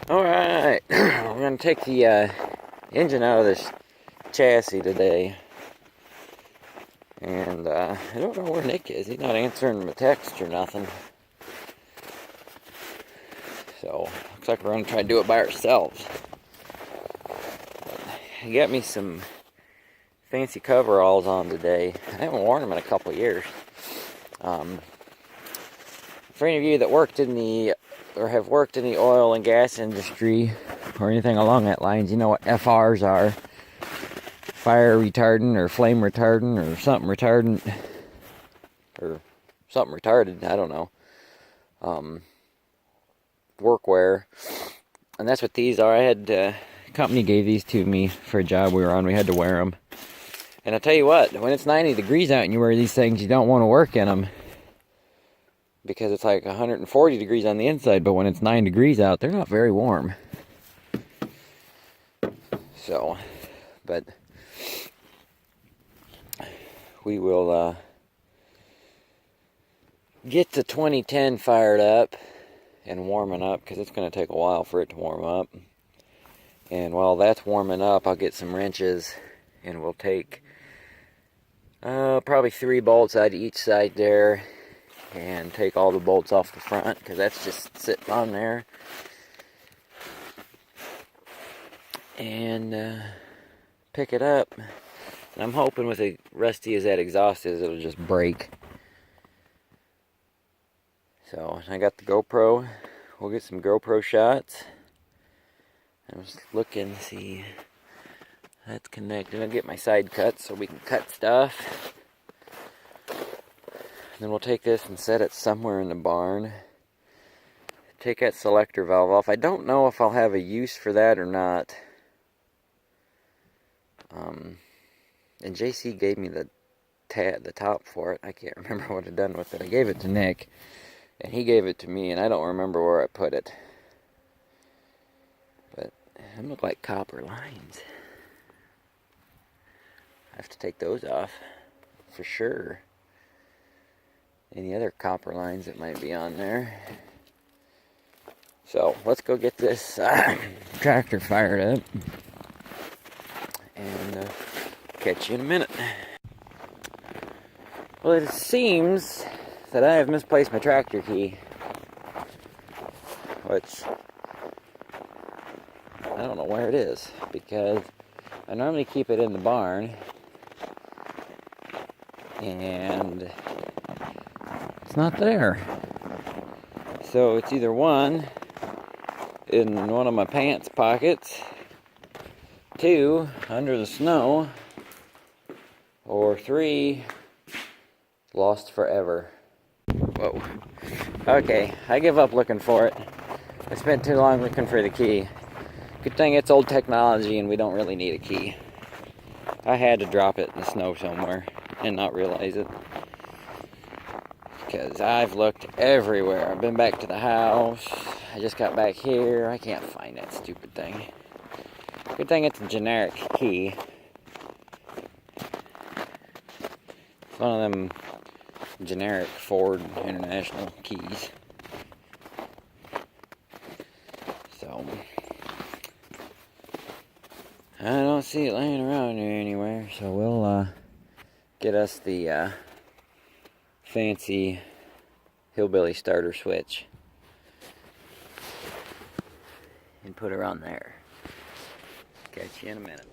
Alright, I'm going to take the engine out of this chassis today. And I don't know where Nick is. He's not answering my text or nothing. So, looks like we're going to try to do it by ourselves. He got me some fancy coveralls on today. I haven't worn them in a couple years. For any of you that worked in the, or have worked in the oil and gas industry, or anything along that lines, you know what FRs are. Fire retardant, or flame retardant, or something retardant, or something retarded, I don't know. Workwear. And that's what these are. I had, company gave these to me for a job we were on. We had to wear them. And I'll tell you what, when it's 90 degrees out and you wear these things, you don't want to work in them. Because it's like 140 degrees on the inside, but when it's 9 degrees out, they're not very warm. So, but we will get the 2010 fired up and warming up, because it's going to take a while for it to warm up. And while that's warming up, I'll get some wrenches, and we'll take probably 3 bolts out of each side there, and take all the bolts off the front, because that's just sitting on there. And pick it up. And I'm hoping with as rusty as that exhaust is, it'll just break. So, I got the GoPro. We'll get some GoPro shots. I'm just looking to see. That's connected. I'll get my side cuts so we can cut stuff. Then we'll take this and set it somewhere in the barn. Take that selector valve off. I don't know if I'll have a use for that or not. And JC gave me the top for it. I can't remember what I'd done with it. I gave it to Nick, and he gave it to me, and I don't remember where I put it. But they look like copper lines. I have to take those off for sure. Any other copper lines that might be on there. So let's go get this tractor fired up, and catch you in a minute. Well, it seems that I have misplaced my tractor key, which I don't know where it is, because I normally keep it in the barn, and it's not there. So it's either one in one of my pants pockets, 2 under the snow, or 3 lost forever. Whoa. Okay, I give up looking for it. I spent too long looking for the key. Good thing it's old technology and we don't really need a key. I had to drop it in the snow somewhere and not realize it. Because I've looked everywhere. I've been back to the house. I just got back here. I can't find that stupid thing. Good thing it's a generic key. It's one of them generic Ford International keys. So, I don't see it laying around here anywhere. So we'll get us the fancy hillbilly starter switch and put her on there. Catch you in a minute.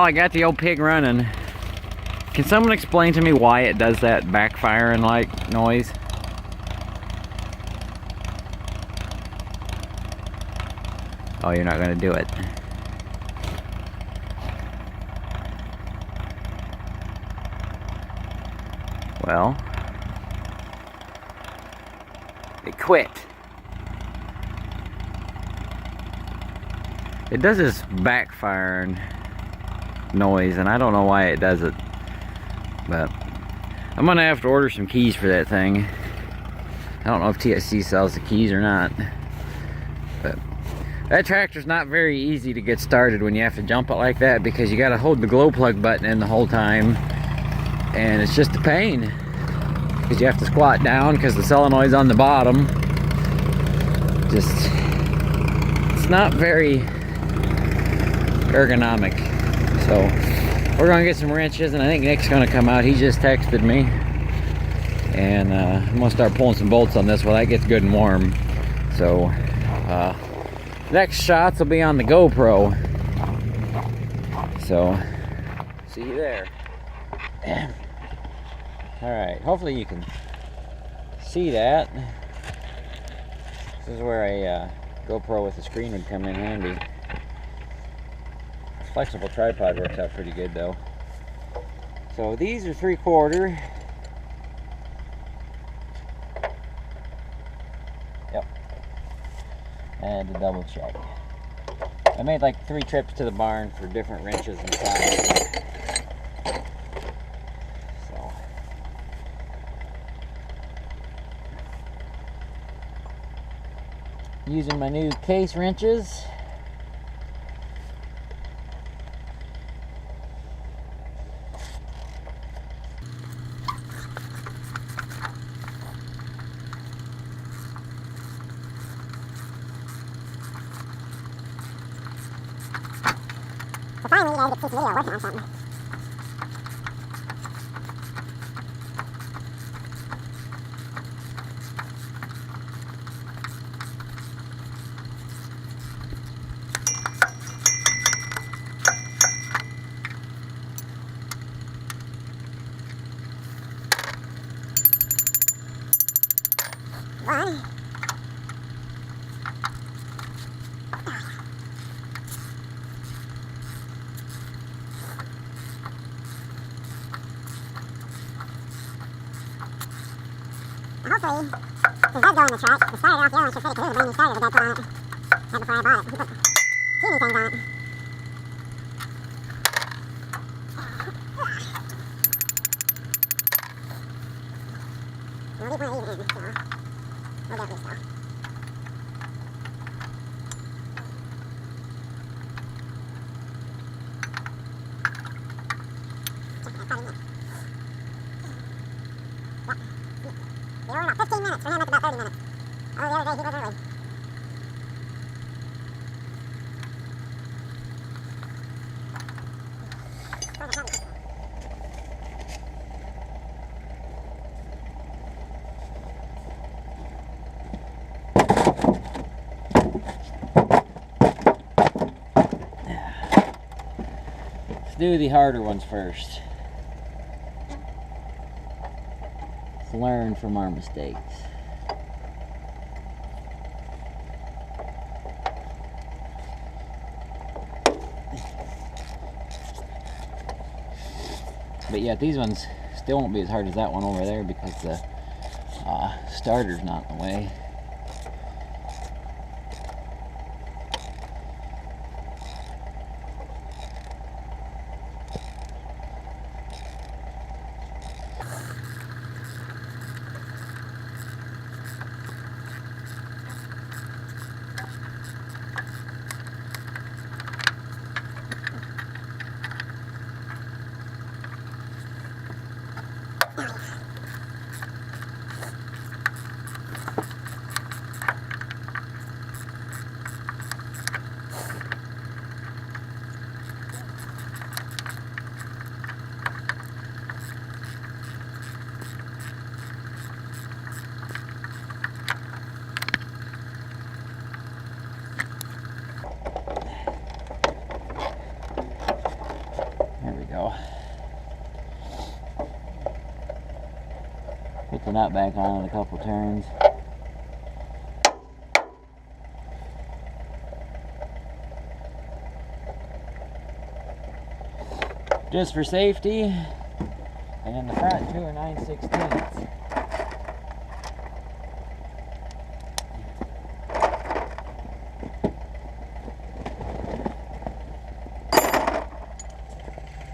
I got the old pig running. Can someone explain to me why it does that backfiring like noise? Oh, you're not gonna do it. Well, it quit. It does this backfiring noise, and I don't know why it does it. But I'm gonna have to order some keys for that thing. I don't know if TSC sells the keys or not. But that tractor's not very easy to get started when you have to jump it like that, because you gotta hold the glow plug button in the whole time. And it's just a pain, because you have to squat down because the solenoid's on the bottom. Just, it's not very ergonomic. So we're gonna get some wrenches, and I think Nick's gonna come out. He just texted me, and I'm gonna start pulling some bolts on this while that gets good and warm. So next shots will be on the GoPro. So see you there. Alright, hopefully you can see that. This is where a GoPro with a screen would come in handy. Flexible tripod works out pretty good though. So these are 3/4. Yep. I had to double check. I made like 3 trips to the barn for different wrenches and sizes. So using my new case wrenches. So finally, you guys get to see this video working on something. One. Hopefully, this does go in the truck. It started off yellow, so pretty cool. Brand new starter with that put on it. Right before I bought it. He put teeny things on it. We'll leave one of these in, so we'll get this stuff. They were about 15 minutes. For him, it's about 30 minutes. Oh, the other day he was early. Let's do the harder ones first. Let's learn from our mistakes. But yeah, these ones still won't be as hard as that one over there because the starter's not in the way. Put the nut back on in a couple turns. Just for safety. And in the front, 2 9/16.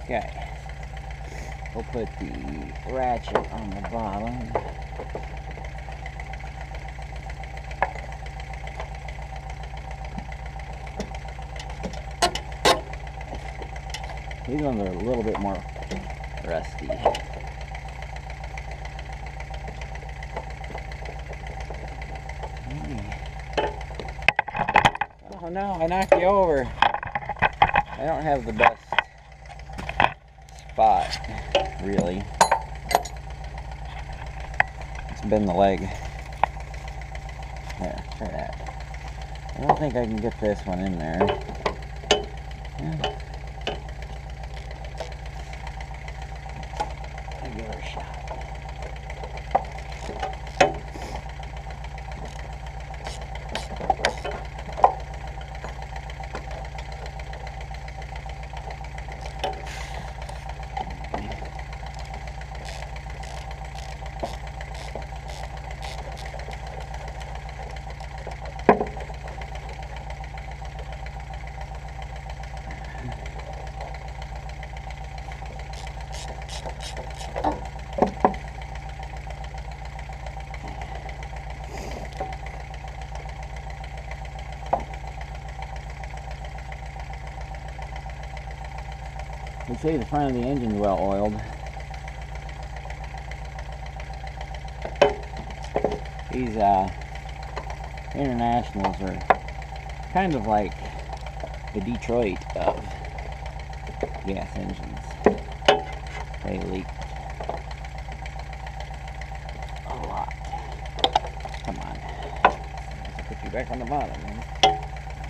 Okay. We'll put the ratchet on the bottom. These ones are a little bit more rusty. Oh no, I knocked you over. I don't have the best spot, really. Let's bend the leg. There, try that. I don't think I can get this one in there. Yeah. I'll give her a shot. They say the front of the engine's well oiled. These Internationals are kind of like the Detroit of gas engines. They leak a lot. Come on. I'll put you back on the bottom, man.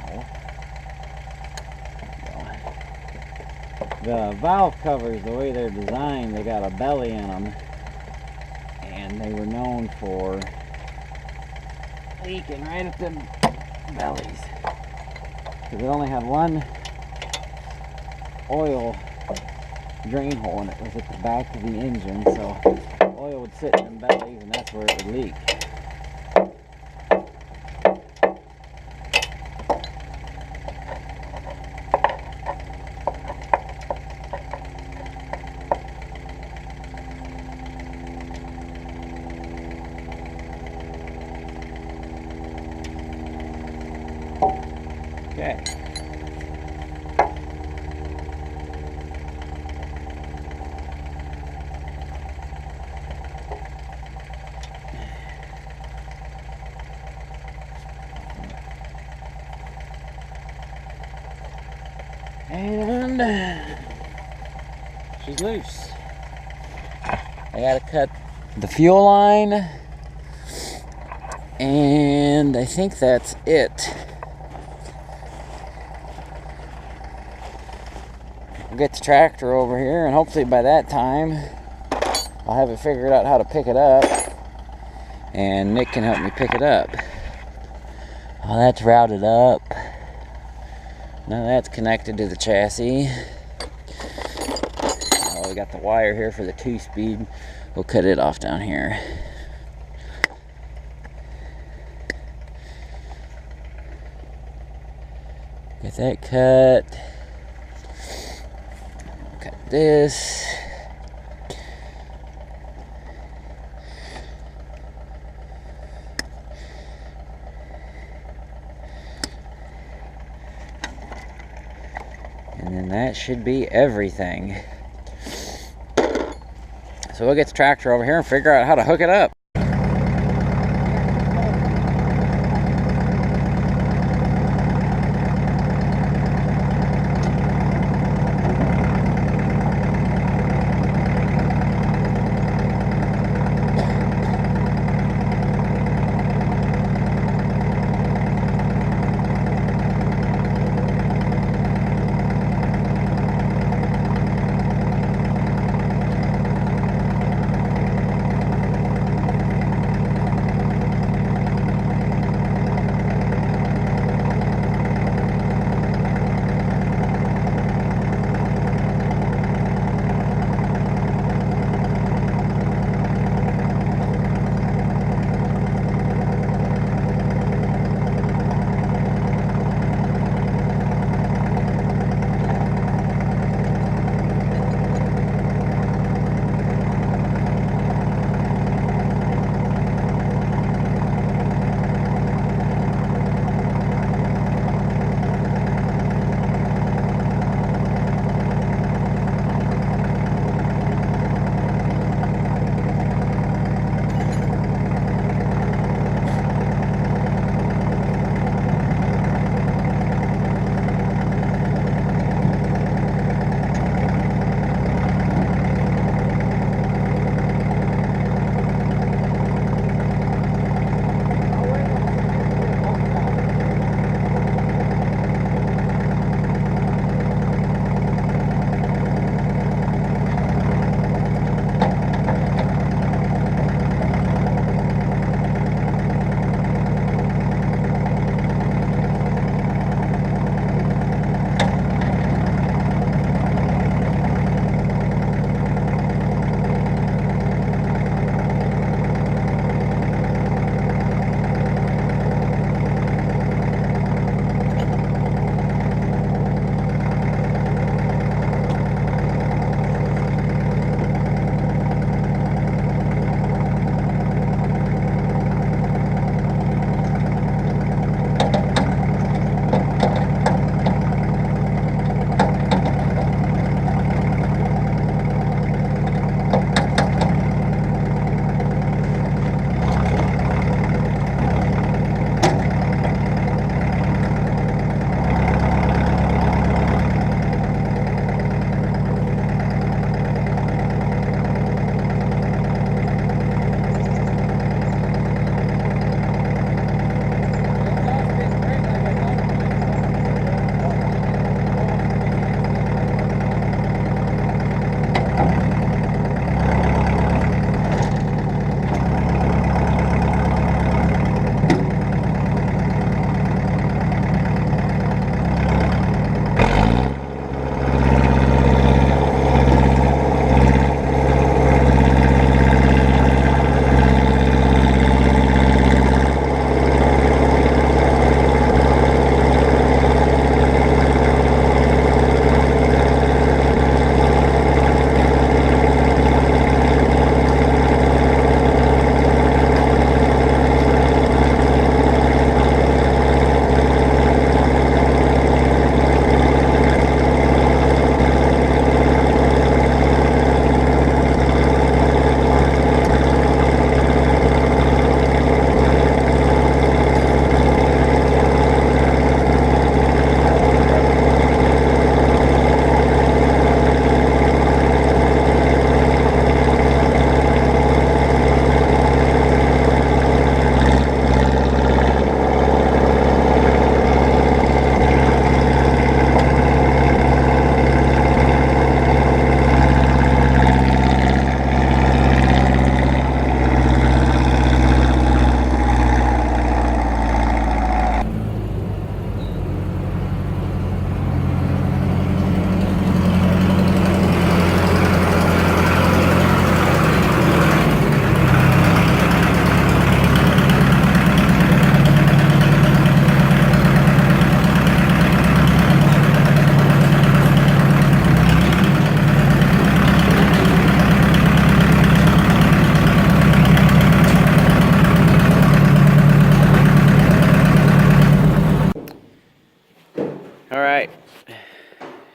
No. The valve covers, the way they're designed, they got a belly in them, and they were known for leaking right at them bellies because it only had one oil drain hole, and it was at the back of the engine, so oil would sit in them bellies, and that's where it would leak. Okay. And she's loose. I gotta cut the fuel line, and I think that's it. I'll get the tractor over here, and hopefully by that time I'll have it figured out how to pick it up, and Nick can help me pick it up. Oh, that's routed up. Now that's connected to the chassis. Oh, we got the wire here for the 2-speed. We'll cut it off down here. Get that cut. Cut this. And then that should be everything. So we'll get the tractor over here and figure out how to hook it up.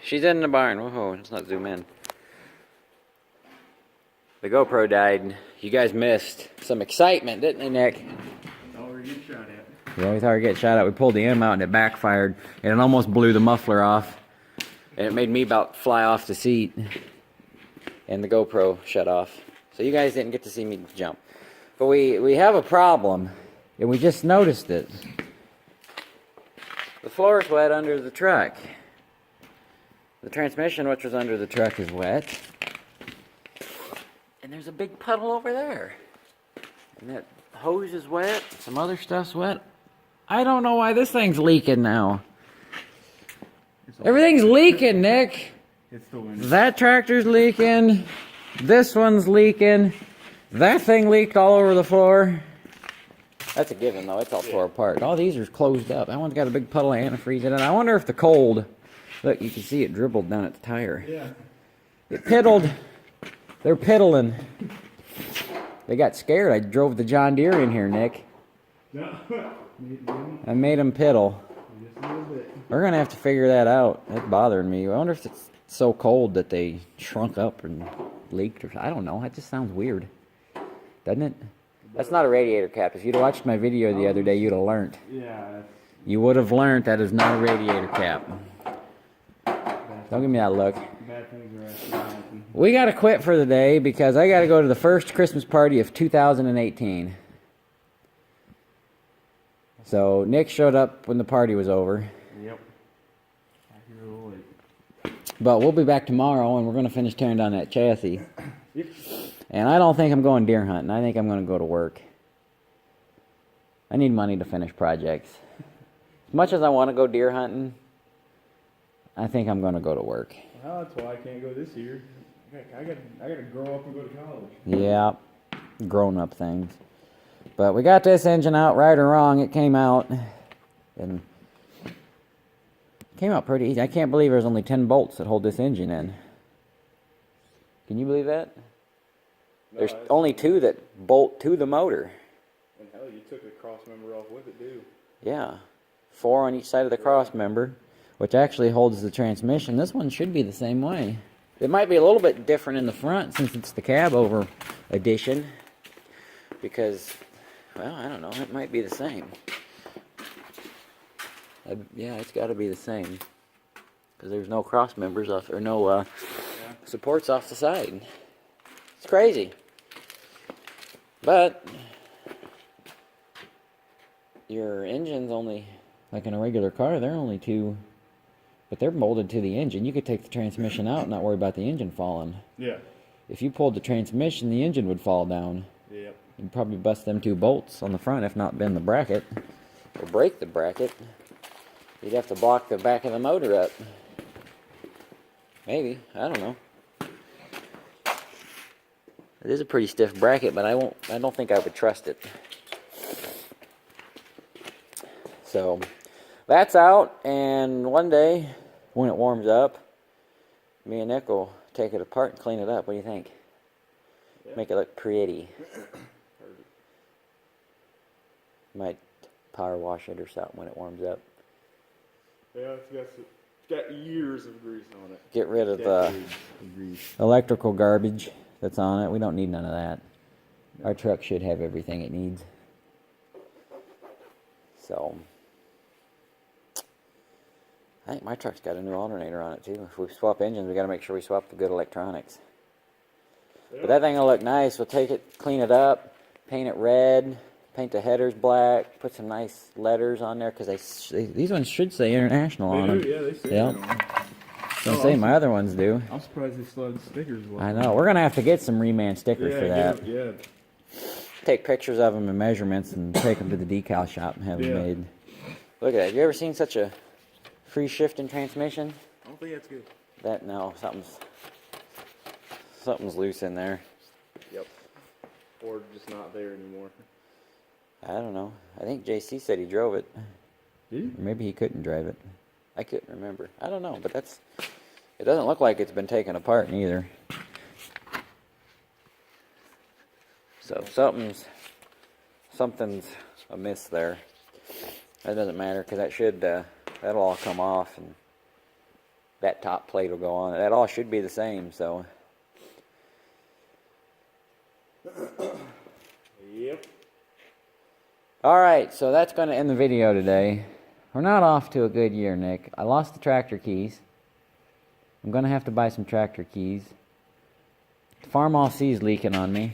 She's in the barn. Whoa, let's not zoom in. The GoPro died. You guys missed some excitement, didn't they, Nick? Oh, we're getting shot at. Yeah, we thought we were getting shot at. We pulled the M out and it backfired. And it almost blew the muffler off. And it made me about fly off the seat. And the GoPro shut off. So you guys didn't get to see me jump. But we have a problem. And we just noticed it. The floor's wet under the truck. The transmission, which was under the truck, is wet. And there's a big puddle over there. And that hose is wet. Some other stuff's wet. I don't know why this thing's leaking now. Everything's leaking, Nick. It's the wind. That tractor's leaking. This one's leaking. That thing leaked all over the floor. That's a given, though. It's all tore apart. All these are closed up. That one's got a big puddle of antifreeze in it. I wonder if the cold... Look, you can see it dribbled down at the tire. Yeah. It piddled. They're piddling. They got scared. I drove the John Deere in here, Nick. No. I made them piddle. Just a little bit. We're going to have to figure that out. That's bothering me. I wonder if it's so cold that they shrunk up and leaked. Or I don't know. That just sounds weird. Doesn't it? That's not a radiator cap. If you'd watched my video the other day, you'd have learned. Yeah. You would have learned that is not a radiator cap. Don't give me that look. Bad things are actually happening. We got to quit for the day because I got to go to the first Christmas party of 2018. So Nick showed up when the party was over. Yep. I hear a little late. But we'll be back tomorrow and we're going to finish tearing down that chassis. Yep. And I don't think I'm going deer hunting. I think I'm going to go to work. I need money to finish projects. As much as I want to go deer hunting, I think I'm going to go to work. Well, that's why I can't go this year. I got to grow up and go to college. Yeah, grown-up things. But we got this engine out, right or wrong. It came out. And it came out pretty easy. I can't believe there's only 10 bolts that hold this engine in. Can you believe that? No, There's only 2 that bolt to the motor. And hell, you took the cross member off with it, too. Yeah. 4 on each side of the cross member, which actually holds the transmission. This one should be the same way. It might be a little bit different in the front since it's the cab over edition. Because, well, I don't know. It might be the same. Yeah, it's got to be the same. Because there's no cross members off, or no supports off the side. It's crazy. But your engine's only, like in a regular car, they're only 2, but they're molded to the engine. You could take the transmission out and not worry about the engine falling. Yeah. If you pulled the transmission, the engine would fall down. Yep. You'd probably bust them 2 bolts on the front, if not bend the bracket, or break the bracket. You'd have to block the back of the motor up. Maybe. I don't know. It is a pretty stiff bracket, but I don't think I would trust it. So, that's out, and one day, when it warms up, me and Nick will take it apart and clean it up. What do you think? Yeah. Make it look pretty. Perfect. Might power wash it or something when it warms up. Yeah, it's got years of grease on it. Get rid of the Decades of grease. electrical garbage that's on it. We don't need none of that. Our truck should have everything it needs. So, I think my truck's got a new alternator on it too. If we swap engines, we got to make sure we swap the good electronics. Yeah. But that thing will look nice. We'll take it, clean it up, paint it red, paint the headers black, put some nice letters on there, because these ones should say International on them. They do, yeah, they say Yep. that on them. Don't say my other ones do. I'm surprised they still have the stickers. I know. We're going to have to get some reman stickers for that. Yeah. Take pictures of them and measurements and take them to the decal shop and have them Yeah. made. Look at that. Have you ever seen such a free shifting transmission? I don't think that's good. That, no, something's loose in there. Yep. Or just not there anymore. I don't know. I think JC said he drove it. Did you? Or maybe he couldn't drive it. I couldn't remember. I don't know, but it doesn't look like it's been taken apart neither. So something's amiss there. That doesn't matter, because that'll all come off, and that top plate will go on. That all should be the same, so. Yep. Alright, so that's going to end the video today. We're not off to a good year, Nick. I lost the tractor keys. I'm going to have to buy some tractor keys. The Farmall C's leaking on me.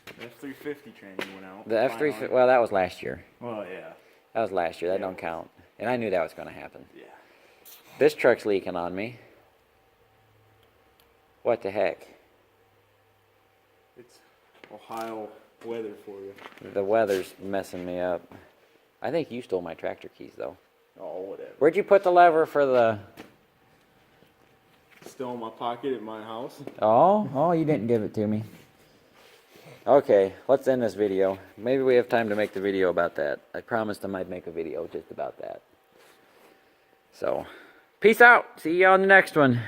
The F350 training went out. The F350, well, that was last year. Well, yeah. That was last year. That Yeah. don't count. And I knew that was going to happen. Yeah. This truck's leaking on me. What the heck? It's Ohio weather for you. The weather's messing me up. I think you stole my tractor keys, though. Oh, whatever. Where'd you put the lever for the... Still in my pocket at my house. Oh, you didn't give it to me. Okay, let's end this video. Maybe we have time to make the video about that. I promised I might make a video just about that. So, peace out. See you on the next one.